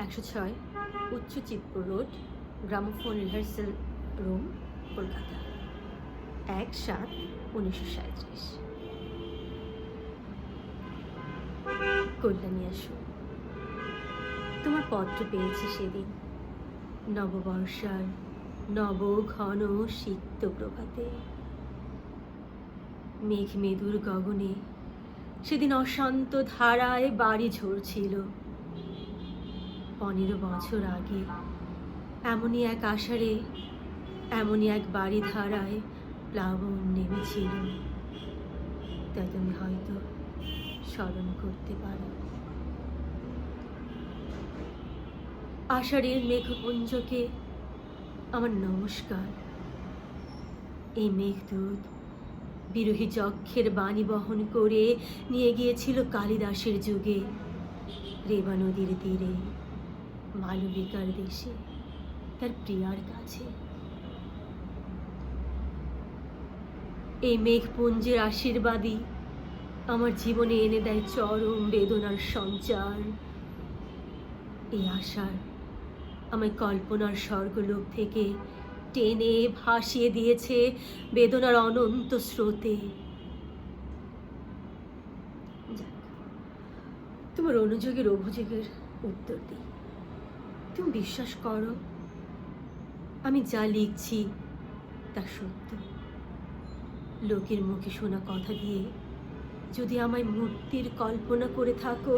106 উচ্চ Chitpur road, gramophone rehearsal room, Kolkata, 1/7/1937। Kalyani আসো, তোমার পত্র পেয়েছি সেদিন, নববর্ষার নব ঘন সিক্ত প্রভাতে। মেঘ মেদুর গগনে সেদিন অশান্ত ধারায় বাড়ি ঝরছিল। 15 বছর আগে এমনই এক আষাঢ়ে, এমনই এক বাড়ি ধারায় প্লাবন নেমেছিল। তাই তুমি হয়তো স্মরণ করতে পারো। আষাঢ়ের মেঘপুঞ্জকে আমার নমস্কার। এই মেঘদূত বিরোহী যক্ষের বাণী বহন করে নিয়ে গিয়েছিল কালিদাসের যুগে রেবা নদীর তীরে, মালবিকার দেশে, তার প্রিয়ার কাছে। এই মেঘপুঞ্জের আশীর্বাদই আমার জীবনে এনে দেয় চরম বেদনার সঞ্চার। এই আশার আমায় কল্পনার স্বর্গলোক থেকে টেনে ভাসিয়ে দিয়েছে বেদনার অনন্ত স্রোতে। তোমার অনুযোগের অভিযোগের উত্তর দিই। তুমি বিশ্বাস করো, আমি যা লিখছি তা সত্য। লোকের মুখে শোনা কথা দিয়ে যদি আমায় মূর্তির কল্পনা করে থাকো,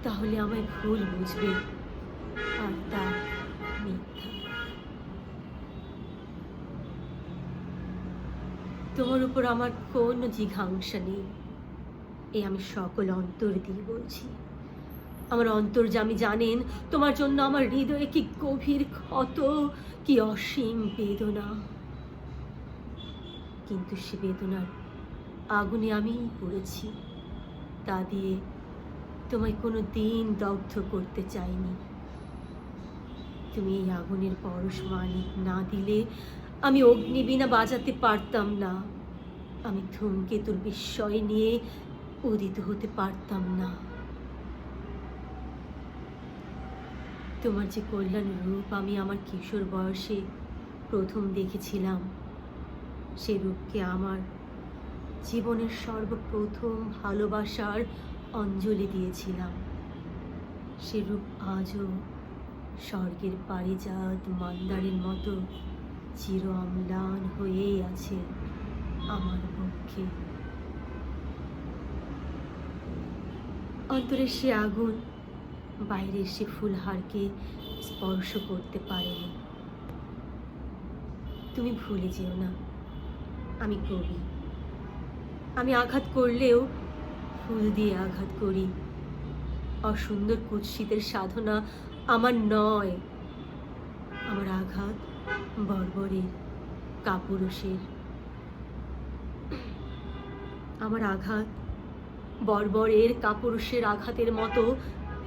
তাহলে আমায় ভুল বুঝবে, আর তা মিথ্যা। তোমার উপর আমার কোনো জিঘাংসা নেই, এ আমি সকল অন্তর দিয়ে বলছি। আমার অন্তর্যামী জানেন তোমার জন্য আমার হৃদয়ে কি গভীর ক্ষত, কি অসীম বেদনা। কিন্তু সে বেদনার আগুনে আমি পড়েছি, তা দিয়ে তোমায় কোনো দিন দগ্ধ করতে চাইনি। তুমি এই আগুনের পরশ মালিক না দিলে আমি অগ্নিবীণা বাজাতে পারতাম না, আমি ধূমকেতুর বিস্ময় নিয়ে উদিত হতে পারতাম না। তোমার যে কল্যাণ রূপ আমি আমার কিশোর বয়সে প্রথম দেখেছিলাম, সে রূপকে আমার জীবনের সর্বপ্রথম ভালোবাসার অঞ্জলি দিয়েছিলাম। সে রূপ আজও স্বর্গের পারিজাত মন্দারের মতো চির অম্লান হয়েই আছে আমার পক্ষে। অন্তরের সে আগুন বাইরের সে ফুলহারকে স্পর্শ করতে পারেনি। তুমি ভুলে যেও না, আমি কবি। আমি আঘাত করলেও ফুল দিয়ে আঘাত করি। অসুন্দর কুৎসিতের সাধনা আমার নয়, আমার আঘাত বর্বরের, কাপুরুষের। আমার আঘাত বর্বরের, কাপুরুষের আঘাতের মতো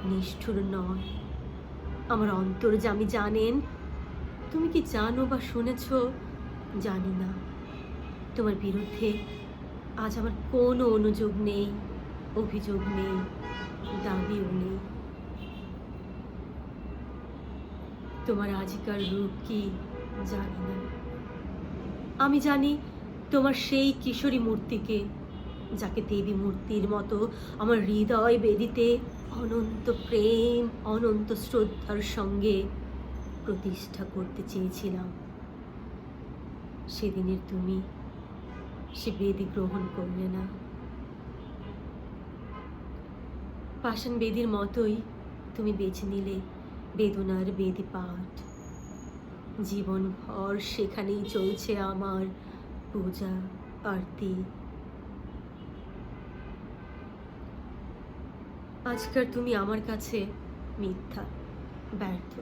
নিষ্ঠুর নয়। আমার অন্তর্যামী জানেন, তুমি কি জানো বা শুনেছ জানি না, তোমার বিরুদ্ধে আজ আমার কোনো অনুযোগ নেই, অভিযোগ নেই, দাবিও নেই। তোমার আজিকার রূপ কি জানি না, আমি জানি তোমার সেই কিশোরী মূর্তিকে, যাকে দেবী মূর্তির মতো আমার হৃদয় বেদিতে অনন্ত প্রেম, অনন্ত শ্রদ্ধার সঙ্গে প্রতিষ্ঠা করতে চেয়েছিলাম। সেদিনের তুমি সে বেদি গ্রহণ করলে না। পাষাণ বেদির মতোই তুমি বেছে নিলে বেদনার বেদি পাঠ। জীবনভর সেখানেই চলছে আমার পূজা আরতি। আজকাল তুমি আমার কাছে মিথ্যা, ব্যর্থ,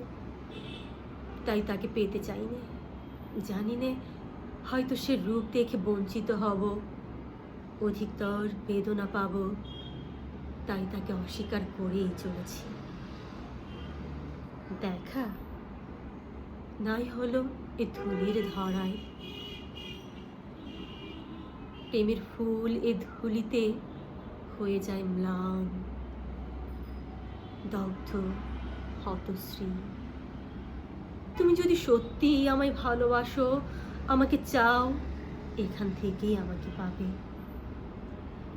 তাই তাকে পেতে চাইনি। জানি নে, হয়তো সে রূপ দেখে বঞ্চিত হব, অধিকতর বেদনা পাব, তাই তাকে অস্বীকার করেই চলেছি। দেখা নাই হলো এ ধুলির ধরায়, প্রেমের ফুল এ ধুলিতে হয়ে যায় ম্লান, দগ্ধ, হতশ্রী। তুমি যদি সত্যিই আমায় ভালোবাসো, আমাকে চাও, এখান থেকেই আমাকে পাবে।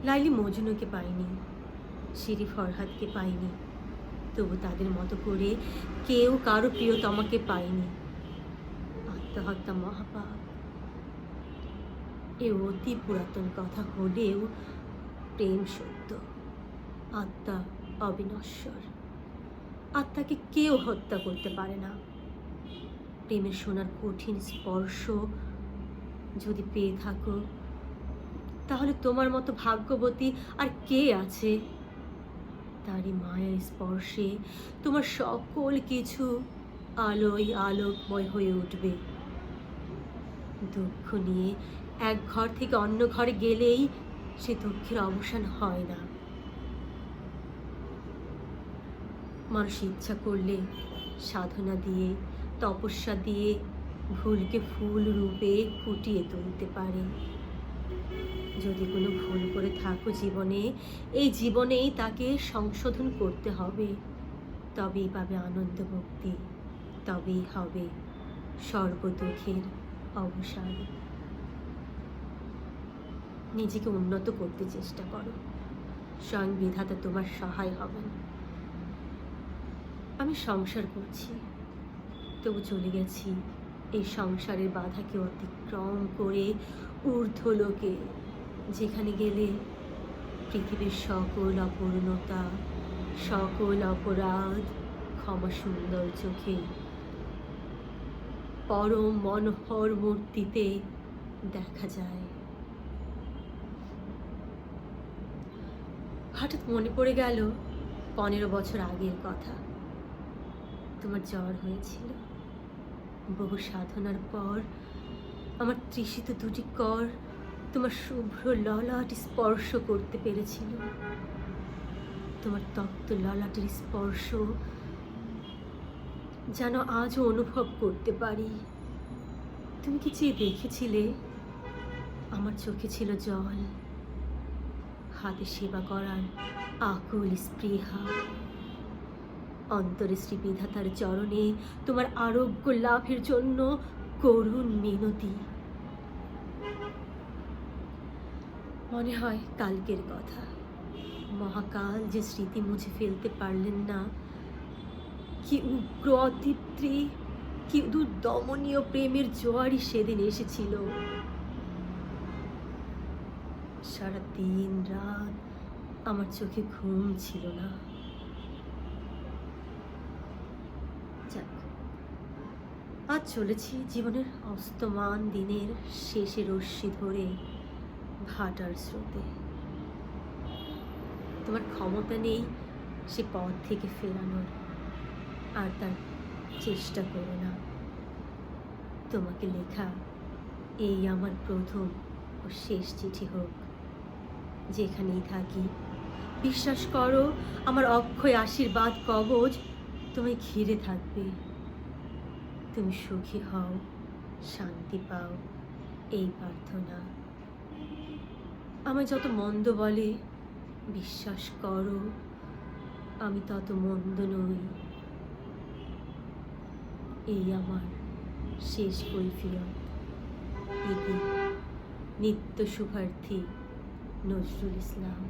লাইলি মজনুকে পাইনি, শিরি ফরহাদকে পাইনি, তবু তাদের মতো করে কেউ কারো প্রিয়তমাকে পায়নি। আত্মহত্যা মহাপাপ। এ অতি পুরাতন কথা হলেও প্রেম সত্য, আত্মা অবিনশ্বর। আত্মাকে কেউ হত্যা করতে পারে না। প্রেমের সোনার কঠিন স্পর্শ যদি পেয়ে থাকো, তাহলে তোমার মতো ভাগ্যবতী আর কে আছে? তারই মায়ার স্পর্শে তোমার সকল কিছু আলোয় আলোকময় হয়ে উঠবে। দুঃখ নিয়ে এক ঘর থেকে অন্য ঘরে গেলেই সে দুঃখের অবসান হয় না। মানুষ ইচ্ছা করলে সাধনা দিয়ে, তপস্যা দিয়ে ভুলকে ফুল রূপে ফুটিয়ে তুলতে পারে। যদি কোনো ভুল করে থাকো জীবনে, এই জীবনেই তাকে সংশোধন করতে হবে। তবেই পাবে আনন্দ মুক্তি, তবেই হবে সর্বদুঃখের অবসান। নিজেকে উন্নত করতে চেষ্টা করো, স্বয়ং বিধাতা তোমার সহায় হবেন। আমি সংসার করছি, তবু চলে গেছি এই সংসারের বাধাকে অতিক্রম করে ঊর্ধ্বলোকে, যেখানে গেলে পৃথিবীর সকল অপূর্ণতা, সকল অপরাধ ক্ষমা সুন্দর চোখে পরম মনোহর মূর্তিতে দেখা যায়। হঠাৎ মনে পড়ে গেল 15 বছর আগের কথা। তোমার জ্বর হয়েছিল। বহু সাধনার পর আমার তৃষিত দুটি কর তোমার শুভ্র ললাট স্পর্শ করতে পেরেছিল। তোমার তপ্ত ললাটের স্পর্শ যেন আজও অনুভব করতে পারি। তুমি কি চেয়ে দেখেছিলে? আমার চোখে ছিল জল, হাতে সেবা করার আকুল স্পৃহা। অন্তরে শ্রী বিধাতার চরণে তোমার আরোগ্য লাভের জন্য করুণ মিনতি। মনে হয় কালকের কথা। মহাকাল যে স্মৃতি মুছে ফেলতে পারলেন না। কি উগ্র অতৃপ্তি, কি দুর্দমনীয় প্রেমের জোয়ারই সেদিন এসেছিল। সারা দিন রাত আমার চোখে ঘুম ছিল না। যাক, আজ চলেছি জীবনের অস্তমান দিনের শেষে রশ্মি ধরে ভাটার স্রোতে। তোমার ক্ষমতা নেই সে পথ থেকে ফেরানোর, আর তার চেষ্টা করো না। তোমাকে লেখা এই আমার প্রথম ও শেষ চিঠি হোক। যেখানেই থাকি, বিশ্বাস করো আমার অক্ষয় আশীর্বাদ কবচ তোমায় ঘিরে থাকবে। তুমি সুখী হও, শান্তি পাও, এই প্রার্থনা। আমায় যত মন্দ বলে, বিশ্বাস করো আমি তত মন্দ নই। এই আমার শেষ কৈফিয়ত। ইতি নিত্য শুভার্থী নজরুল ইসলাম।